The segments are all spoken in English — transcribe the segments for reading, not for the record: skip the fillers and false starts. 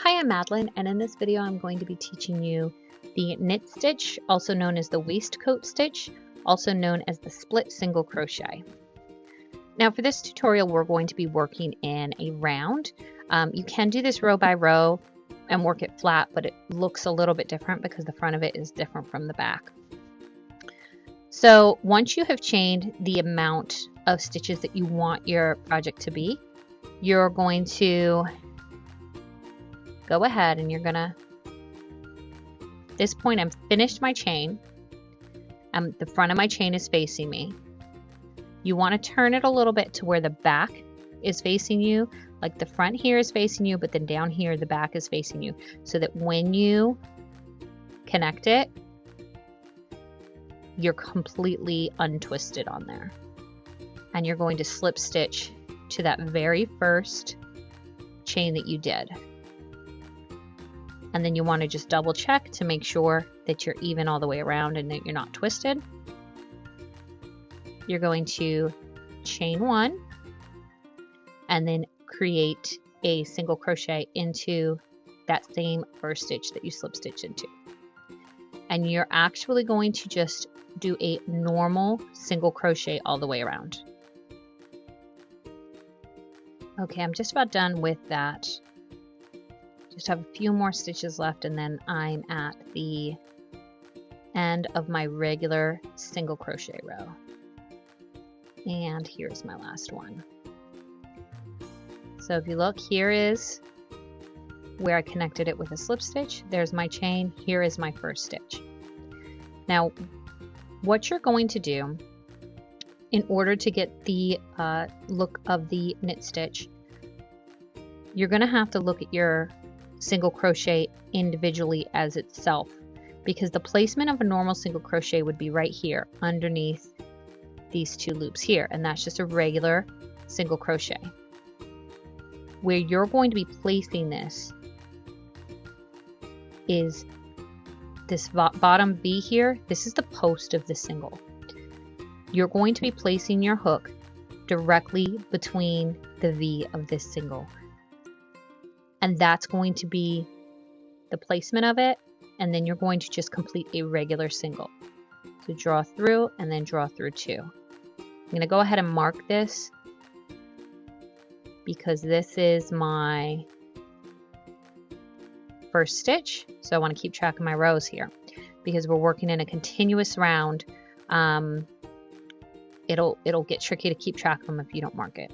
Hi, I'm Madeline, and in this video I'm going to be teaching you the knit stitch, also known as the waistcoat stitch, also known as the split single crochet. Now for this tutorial we're going to be working in a round. You can do this row by row and work it flat, but it looks a little bit different because the front of it is different from the back. So once you have chained the amount of stitches that you want your project to be, you're going to go ahead and you're gonna, at this point I'm finished my chain. The front of my chain is facing me. You want to turn it a little bit to where the back is facing you, like the front here is facing you, but then down here the back is facing you, so that when you connect it, you're completely untwisted on there. And you're going to slip stitch to that very first chain that you did. And then you want to just double check to make sure that you're even all the way around and that you're not twisted. You're going to chain one and then create a single crochet into that same first stitch that you slip stitch into. And you're actually going to just do a normal single crochet all the way around. Okay, I'm just about done with that. Just have a few more stitches left and then I'm at the end of my regular single crochet row. And here's my last one. So if you look, here is where I connected it with a slip stitch. There's my chain. Here is my first stitch. Now, what you're going to do in order to get the look of the knit stitch, you're going to have to look at your single crochet individually as itself, because the placement of a normal single crochet would be right here underneath these two loops here, and that's just a regular single crochet. Where you're going to be placing this is this bottom V here. This is the post of the single. You're going to be placing your hook directly between the V of this single. And that's going to be the placement of it, and then you're going to just complete a regular single. So draw through and then draw through two. I'm going to go ahead and mark this because this is my first stitch, so I want to keep track of my rows here because we're working in a continuous round. It'll get tricky to keep track of them if you don't mark it.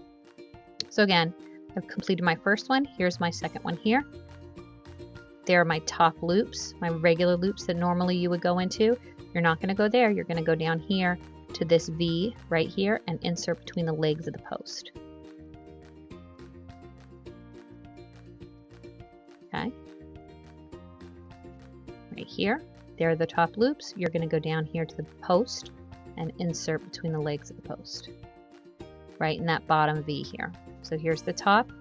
So again, I've completed my first one. Here's my second one here. There are my top loops, my regular loops that normally you would go into. You're not going to go there. You're going to go down here to this V right here and insert between the legs of the post. Okay. Right here, there are the top loops. You're going to go down here to the post and insert between the legs of the post. Right in that bottom V here. So here's the top.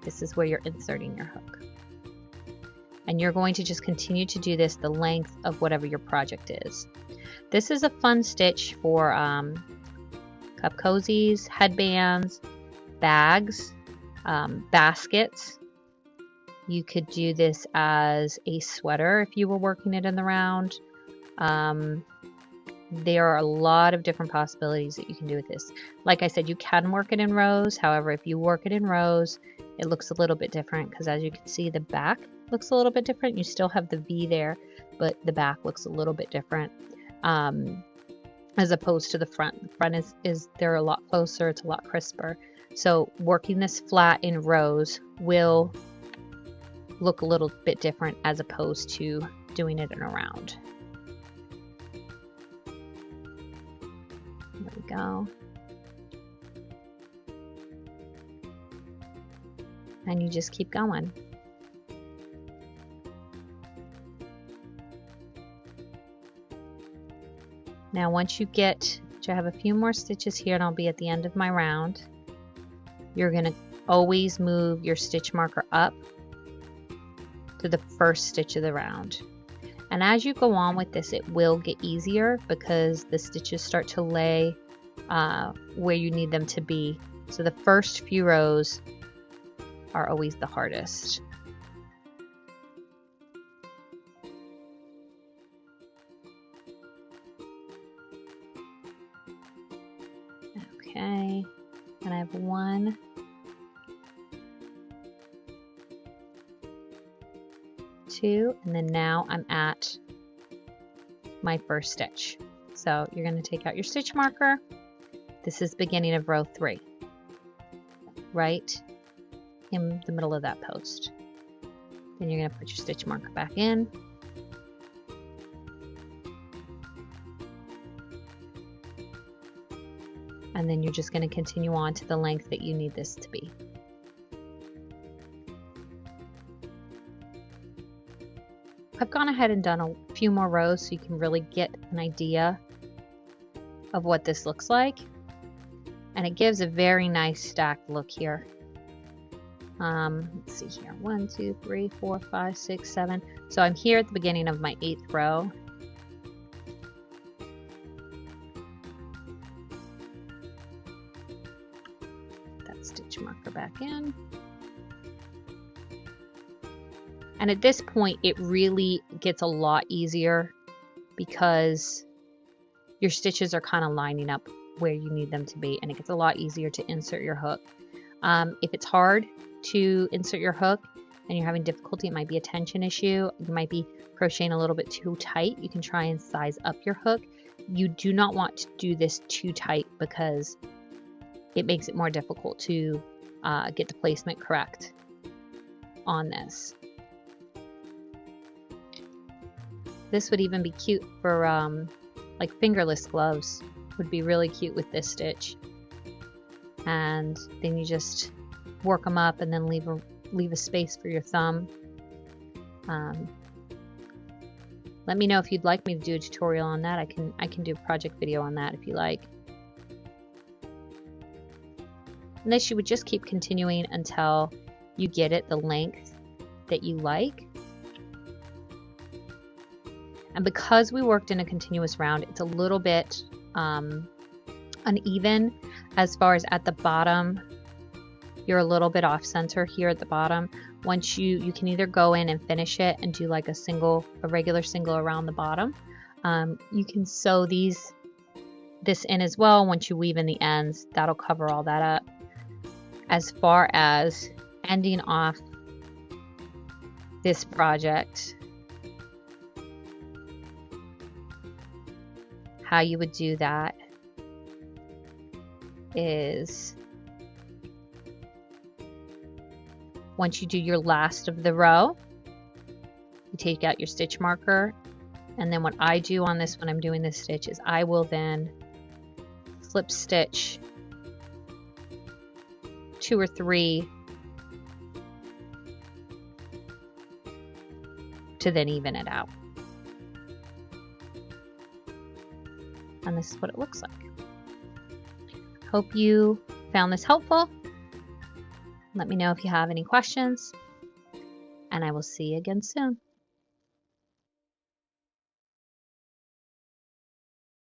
This is where you're inserting your hook. And you're going to just continue to do this the length of whatever your project is. This is a fun stitch for cup cozies, headbands, bags, baskets. You could do this as a sweater if you were working it in the round. There are a lot of different possibilities that you can do with this. Like I said, you can work it in rows. However, if you work it in rows, it looks a little bit different because as you can see, the back looks a little bit different. You still have the V there, but the back looks a little bit different as opposed to the front. The front is they're a lot closer. It's a lot crisper. So working this flat in rows will look a little bit different as opposed to doing it in a round. There we go. And you just keep going. Now once you get to have a few more stitches here and I'll be at the end of my round, you're going to always move your stitch marker up to the first stitch of the round. And as you go on with this, it will get easier because the stitches start to lay where you need them to be. So the first few rows are always the hardest. Okay, and I have 1, 2, and then now I'm at my first stitch. So you're going to take out your stitch marker. This is beginning of row 3, right in the middle of that post. Then you're going to put your stitch marker back in. And then you're just going to continue on to the length that you need this to be. I've gone ahead and done a few more rows so you can really get an idea of what this looks like. And it gives a very nice stacked look here. Let's see here, 1, 2, 3, 4, 5, 6, 7. So I'm here at the beginning of my 8th row. That stitch marker back in. And at this point, it really gets a lot easier because your stitches are kind of lining up where you need them to be, and it gets a lot easier to insert your hook. If it's hard to insert your hook and you're having difficulty, it might be a tension issue. You might be crocheting a little bit too tight. You can try and size up your hook. You do not want to do this too tight because it makes it more difficult to get the placement correct on this. This would even be cute for like fingerless gloves. Would be really cute with this stitch. And then you just work them up and then leave a space for your thumb. Let me know if you'd like me to do a tutorial on that. I can do a project video on that if you like. And this you would just keep continuing until you get it the length that you like. And because we worked in a continuous round, it's a little bit uneven as far as at the bottom. You're a little bit off center here at the bottom. Once you can either go in and finish it and do like a regular single around the bottom. You can sew this in as well. Once you weave in the ends, that'll cover all that up. As far as ending off this project, how you would do that is once you do your last of the row, you take out your stitch marker, and then what I do on this when I'm doing this stitch is I will then slip stitch 2 or 3 to then even it out. And this is what it looks like. Hope you found this helpful. Let me know if you have any questions, and I will see you again soon.